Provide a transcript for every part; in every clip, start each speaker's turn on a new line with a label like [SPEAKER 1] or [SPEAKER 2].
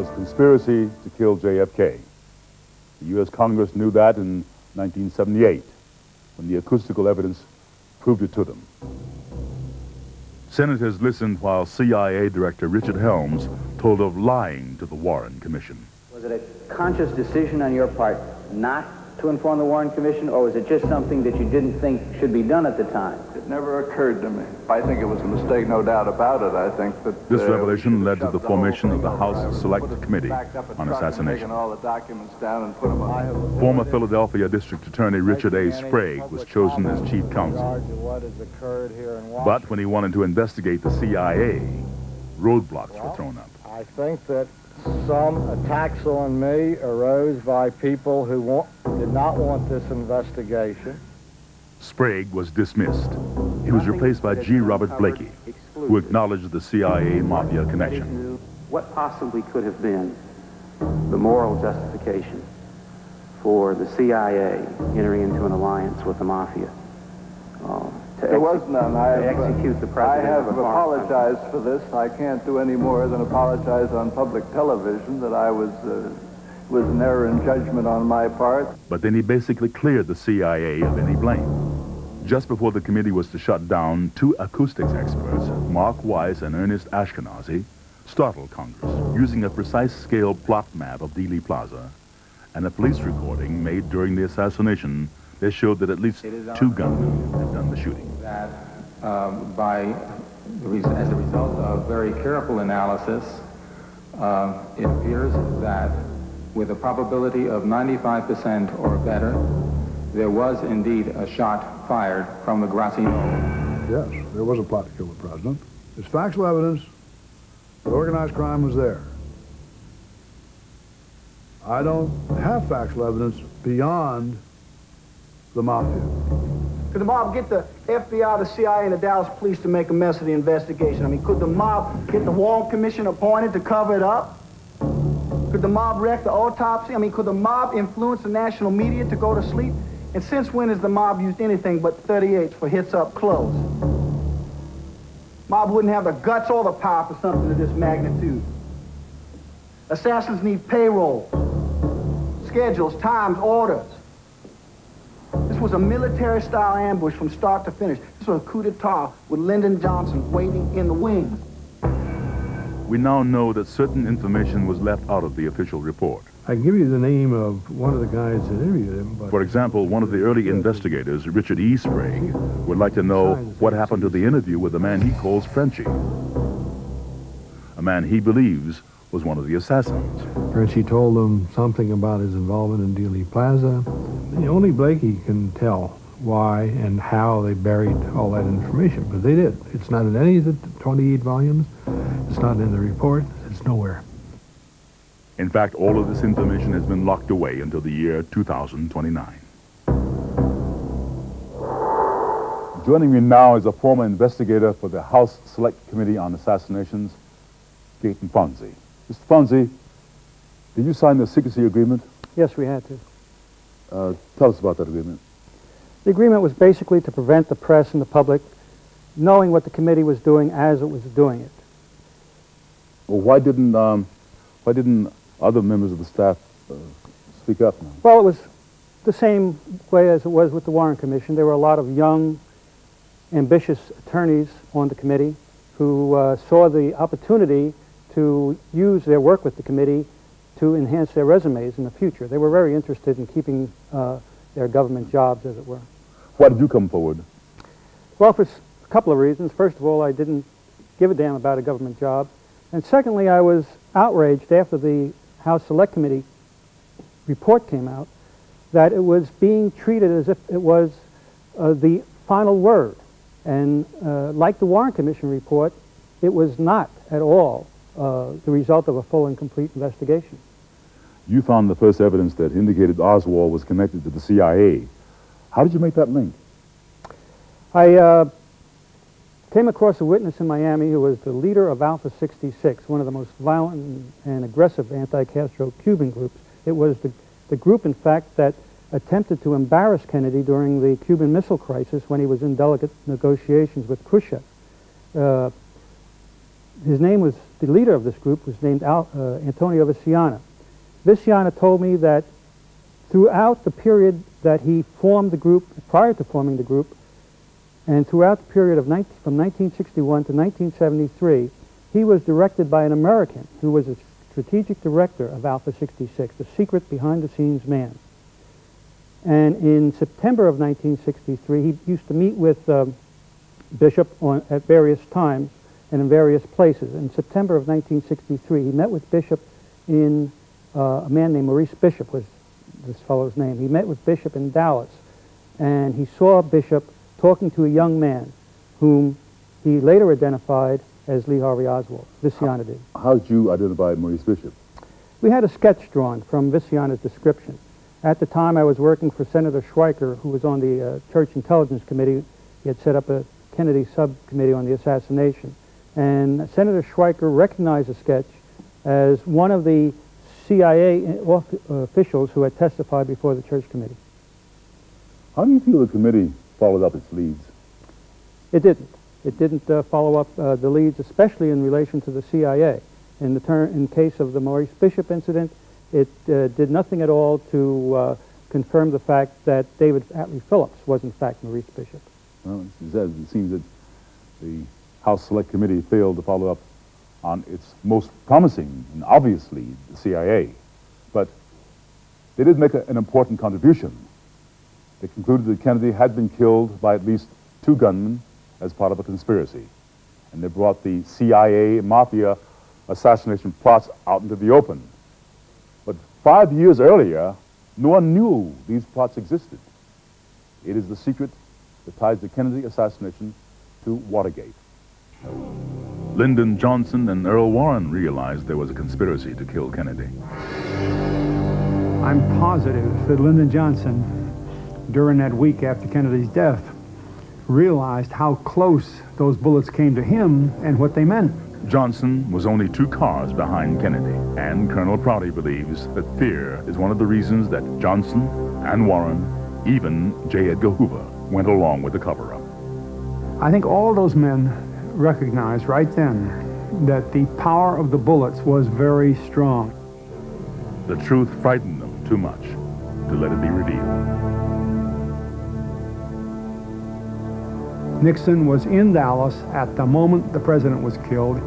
[SPEAKER 1] was a conspiracy to kill JFK. The U.S. Congress knew that in 1978, when the acoustical evidence proved it to them. Senators listened while CIA Director Richard Helms told of lying to the Warren Commission.
[SPEAKER 2] Was it a conscious decision on your part not to inform the Warren Commission, or was it just something that you didn't think should be done at the time?
[SPEAKER 3] It never occurred to me. I think it was a mistake, no doubt about it. I think that
[SPEAKER 1] this revelation led to the formation of the House Select Committee on Assassination.
[SPEAKER 3] All the documents down and put them on.
[SPEAKER 1] Former Philadelphia District Attorney Richard A. Sprague was chosen as chief counsel. But when he wanted to investigate the CIA, roadblocks were thrown up.
[SPEAKER 4] I think that some attacks on me arose by people who did not want this investigation.
[SPEAKER 1] Sprague was dismissed. He was replaced by G. Robert Blakey, who acknowledged the CIA Mafia connection.
[SPEAKER 2] What possibly could have been the moral justification for the CIA entering into an alliance with the Mafia?
[SPEAKER 3] There was none. I have apologized for this. I can't do any more than apologize on public television that I was an error in judgment on my part.
[SPEAKER 1] But then he basically cleared the CIA of any blame. Just before the committee was to shut down, two acoustics experts, Mark Weiss and Ernest Ashkenazi, startled Congress using a precise scale plot map of Dealey Plaza and a police recording made during the assassination that showed that at least two gunmen had done the shooting.
[SPEAKER 5] That as a result of very careful analysis, it appears that with a probability of 95% or better, there was indeed a shot fired from the grassy knoll.
[SPEAKER 6] Yes, there was a plot to kill the president. There's factual evidence that organized crime was there. I don't have factual evidence beyond the Mafia.
[SPEAKER 7] Could the mob get the FBI, the CIA, and the Dallas police to make a mess of the investigation? I mean, could the mob get the Warren Commission appointed to cover it up? Could the mob wreck the autopsy? I mean, could the mob influence the national media to go to sleep? And since when has the mob used anything but 38s for hits up close? Mob wouldn't have the guts or the power for something of this magnitude. Assassins need payroll, schedules, times, orders. This was a military-style ambush from start to finish. This was a coup d'etat with Lyndon Johnson waiting in the wings.
[SPEAKER 1] We now know that certain information was left out of the official report.
[SPEAKER 6] I can give you the name of one of the guys that interviewed him. But
[SPEAKER 1] for example, one of the early investigators, Richard E. Sprague, would like to know what happened to the interview with a man he calls Frenchie, a man he believes was one of the assassins.
[SPEAKER 6] Frenchie told them something about his involvement in Dealey Plaza. Only Blakey can tell why and how they buried all that information, but they did. It's not in any of the 28 volumes. It's not in the report. It's nowhere.
[SPEAKER 1] In fact, all of this information has been locked away until the year 2029. Joining me now is a former investigator for the House Select Committee on Assassinations, Gaten Fonzie. Mr. Fonzie, did you sign the secrecy agreement?
[SPEAKER 8] Yes, we had to.
[SPEAKER 1] Tell us about that agreement.
[SPEAKER 8] The agreement was basically to prevent the press and the public knowing what the committee was doing as it was doing it.
[SPEAKER 1] Well, why didn't other members of the staff speak up now?
[SPEAKER 8] Well, it was the same way as it was with the Warren Commission. There were a lot of young, ambitious attorneys on the committee who saw the opportunity to use their work with the committee to enhance their resumes in the future. They were very interested in keeping their government jobs, as it were.
[SPEAKER 1] Why did you come forward?
[SPEAKER 8] Well, for a couple of reasons. First of all, I didn't give a damn about a government job. And secondly, I was outraged after the House Select Committee report came out that it was being treated as if it was the final word. And like the Warren Commission report, it was not at all the result of a full and complete investigation.
[SPEAKER 1] You found the first evidence that indicated Oswald was connected to the CIA. How did you make that link?
[SPEAKER 8] I came across a witness in Miami who was the leader of Alpha 66, one of the most violent and aggressive anti-Castro Cuban groups. It was the group, in fact, that attempted to embarrass Kennedy during the Cuban Missile Crisis when he was in delicate negotiations with Khrushchev. his name was, the leader of this group was named Antonio Viciana. Viciana told me that throughout the period that he formed the group, prior to forming the group, and throughout the period of from 1961 to 1973, he was directed by an American who was a strategic director of Alpha 66, the secret behind-the-scenes man. And in September of 1963, he used to meet with Bishop at various times and in various places. In September of 1963, he met with Bishop in, a man named Maurice Bishop was this fellow's name. He met with Bishop in Dallas, and he saw Bishop talking to a young man whom he later identified as Lee Harvey Oswald. Viciana did.
[SPEAKER 1] How did you identify Maurice Bishop?
[SPEAKER 8] We had a sketch drawn from Viciana's description. At the time, I was working for Senator Schweiker, who was on the Church Intelligence Committee. He had set up a Kennedy subcommittee on the assassination. And Senator Schweiker recognized the sketch as one of the CIA officials who had testified before the Church Committee.
[SPEAKER 1] How do you feel the committee followed up its leads?
[SPEAKER 8] It didn't. It didn't follow up the leads, especially in relation to the CIA. In case of the Maurice Bishop incident, it did nothing at all to confirm the fact that David Atlee Phillips was in fact Maurice Bishop.
[SPEAKER 1] Well, it seems that the House Select Committee failed to follow up on its most promising and obvious lead, the CIA. But they did make an important contribution. They concluded that Kennedy had been killed by at least 2 gunmen as part of a conspiracy. And they brought the CIA mafia assassination plots out into the open. But 5 years earlier, no one knew these plots existed. It is the secret that ties the Kennedy assassination to Watergate. Lyndon Johnson and Earl Warren realized there was a conspiracy to kill Kennedy.
[SPEAKER 9] I'm positive that Lyndon Johnson, during that week after Kennedy's death, realized how close those bullets came to him and what they meant.
[SPEAKER 1] Johnson was only 2 cars behind Kennedy, and Colonel Prouty believes that fear is one of the reasons that Johnson and Warren, even J. Edgar Hoover, went along with the cover-up.
[SPEAKER 9] I think all those men recognized right then that the power of the bullets was very strong.
[SPEAKER 1] The truth frightened them too much to let it be revealed.
[SPEAKER 9] Nixon was in Dallas at the moment the president was killed.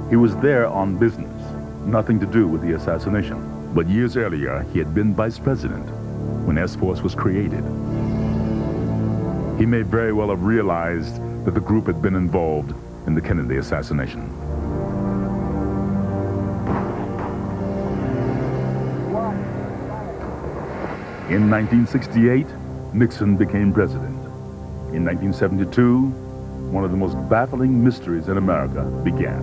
[SPEAKER 1] He was there on business, nothing to do with the assassination. But years earlier, he had been vice president when S-Force was created. He may very well have realized that the group had been involved in the Kennedy assassination. In 1968, Nixon became president. In 1972, one of the most baffling mysteries in America began: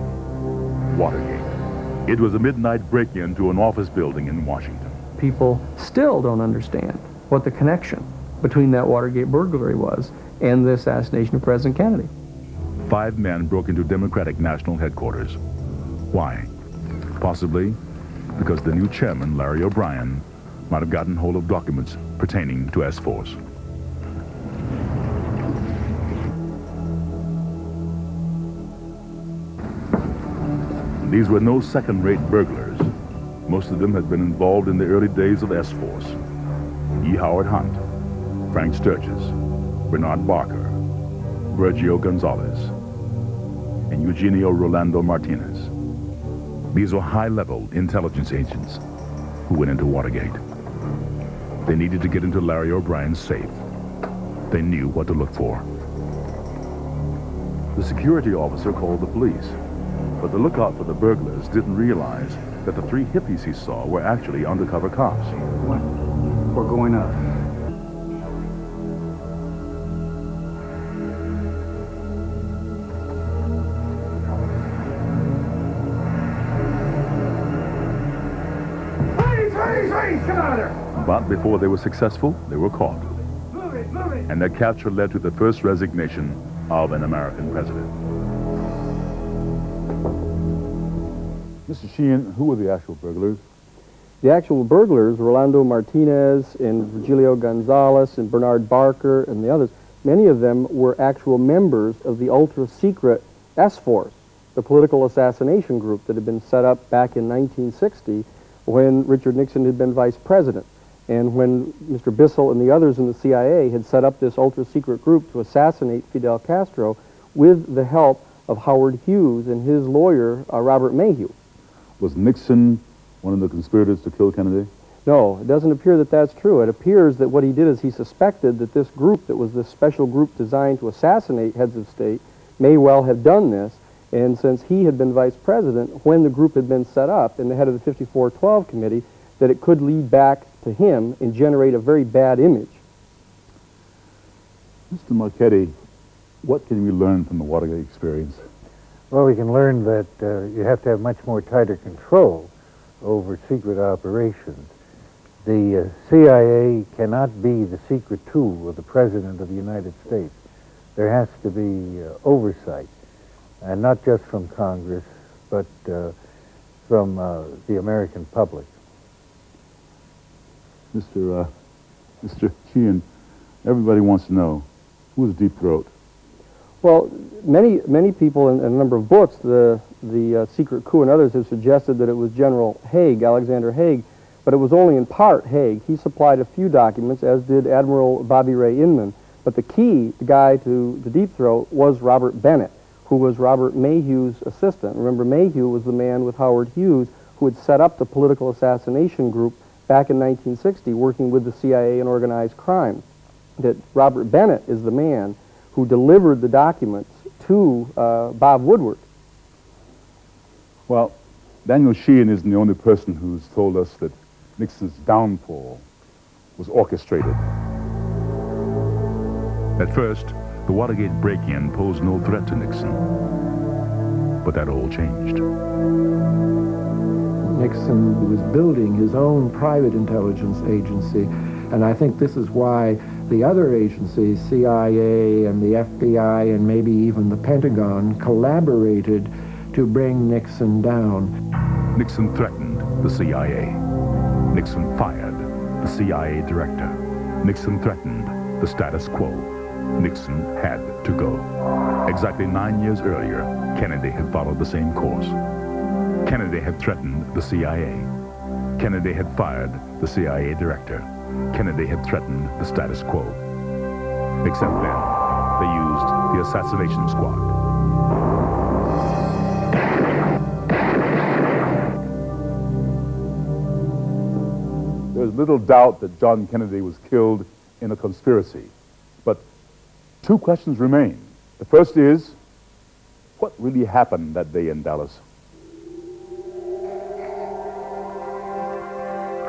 [SPEAKER 1] Watergate. It was a midnight break-in to an office building in Washington.
[SPEAKER 10] People still don't understand what the connection between that Watergate burglary was and the assassination of President Kennedy.
[SPEAKER 1] 5 men broke into Democratic National Headquarters. Why? Possibly because the new chairman, Larry O'Brien, might have gotten hold of documents pertaining to S-Force. These were no second-rate burglars. Most of them had been involved in the early days of S-Force. E. Howard Hunt, Frank Sturgis, Bernard Barker, Virgilio Gonzalez, and Eugenio Rolando Martinez. These were high-level intelligence agents who went into Watergate. They needed to get into Larry O'Brien's safe. They knew what to look for. The security officer called the police, but the lookout for the burglars didn't realize that the 3 hippies he saw were actually undercover cops.
[SPEAKER 7] What? We're going up.
[SPEAKER 9] Come out of there!
[SPEAKER 1] But before they were successful, they were caught.
[SPEAKER 9] Move it, move it!
[SPEAKER 1] And their capture led to the first resignation of an American president. Mr. Sheehan, who were the actual burglars?
[SPEAKER 10] The actual burglars, Rolando Martinez and Virgilio Gonzalez and Bernard Barker and the others, many of them were actual members of the ultra-secret S-Force. the political assassination group that had been set up back in 1960 when Richard Nixon had been vice president, and when Mr. Bissell and the others in the CIA had set up this ultra-secret group to assassinate Fidel Castro with the help of Howard Hughes and his lawyer, Robert Mayhew.
[SPEAKER 1] Was Nixon one of the conspirators to kill Kennedy?
[SPEAKER 10] No, it doesn't appear that that's true. It appears that what he did is he suspected that this group, that was this special group designed to assassinate heads of state, may well have done this, and since he had been vice president, when the group had been set up and the head of the 5412 committee, that it could lead back to him and generate a very bad image.
[SPEAKER 1] Mr. Marchetti, what can we learn from the Watergate experience?
[SPEAKER 11] Well, we can learn that you have to have much more tighter control over secret operations. The CIA cannot be the secret tool of the President of the United States. There has to be oversight, and not just from Congress, but from the American public.
[SPEAKER 1] Mr. Sheehan, everybody wants to know, who is Deep Throat?
[SPEAKER 10] Well, many people in a number of books, the Secret Coup and others, have suggested that it was General Haig, Alexander Haig, but it was only in part Haig. He supplied a few documents, as did Admiral Bobby Ray Inman. But the key guy to the Deep Throat was Robert Bennett, who was Robert Mayhew's assistant. Remember, Mayhew was the man with Howard Hughes who had set up the political assassination group back in 1960, working with the CIA and organized crime. That Robert Bennett is the man who delivered the documents to Bob Woodward.
[SPEAKER 1] Well, Daniel Sheehan isn't the only person who's told us that Nixon's downfall was orchestrated. At first, the Watergate break-in posed no threat to Nixon. But that all changed.
[SPEAKER 6] Nixon was building his own private intelligence agency, and I think this is why the other agencies, CIA and the FBI and maybe even the Pentagon, collaborated to bring Nixon down.
[SPEAKER 1] Nixon threatened the CIA. Nixon fired the CIA director. Nixon threatened the status quo. Nixon had to go. Exactly 9 years earlier, Kennedy had followed the same course. Kennedy had threatened the CIA. Kennedy had fired the CIA director. Kennedy had threatened the status quo. Except then, they used the assassination squad. There's little doubt that John Kennedy was killed in a conspiracy. But two questions remain. The first is, what really happened that day in Dallas?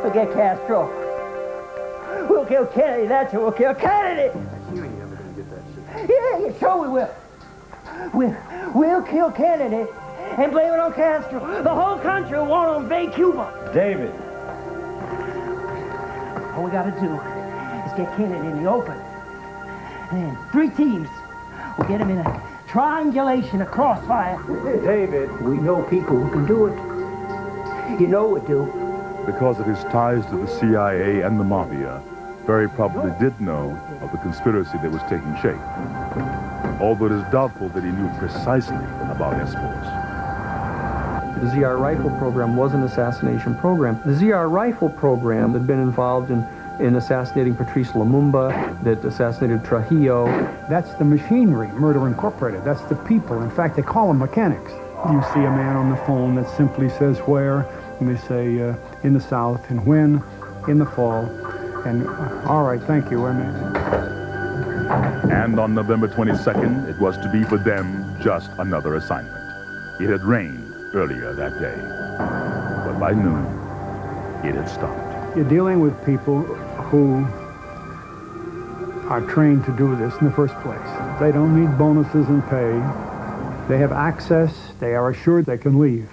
[SPEAKER 12] We'll get Castro. We'll kill Kennedy, that's who. We'll kill Kennedy!
[SPEAKER 13] You ain't never gonna get that shit.
[SPEAKER 12] Yeah, sure we will. We'll kill Kennedy and blame it on Castro. The whole country will want to invade Cuba.
[SPEAKER 13] David.
[SPEAKER 12] All we gotta do is get Kennedy in the open. And then 3 teams will get him in a triangulation, a crossfire.
[SPEAKER 13] David.
[SPEAKER 12] We know people who can do it. You know we do.
[SPEAKER 1] Because of his ties to the CIA and the Mafia, Ferry probably did know of the conspiracy that was taking shape, although it is doubtful that he knew precisely about S-Force.
[SPEAKER 10] The ZR rifle program was an assassination program. The ZR rifle program had been involved in assassinating Patrice Lumumba, that assassinated Trujillo.
[SPEAKER 9] That's the machinery, Murder Incorporated. That's the people. In fact, they call them mechanics. You see a man on the phone that simply says where, and they say in the south, and when, in the fall, and all right, thank you.
[SPEAKER 1] And on November 22nd, it was to be for them just another assignment. It had rained earlier that day, but by noon, it had stopped.
[SPEAKER 9] You're dealing with people who are trained to do this in the first place. They don't need bonuses and pay. They have access. They are assured they can leave.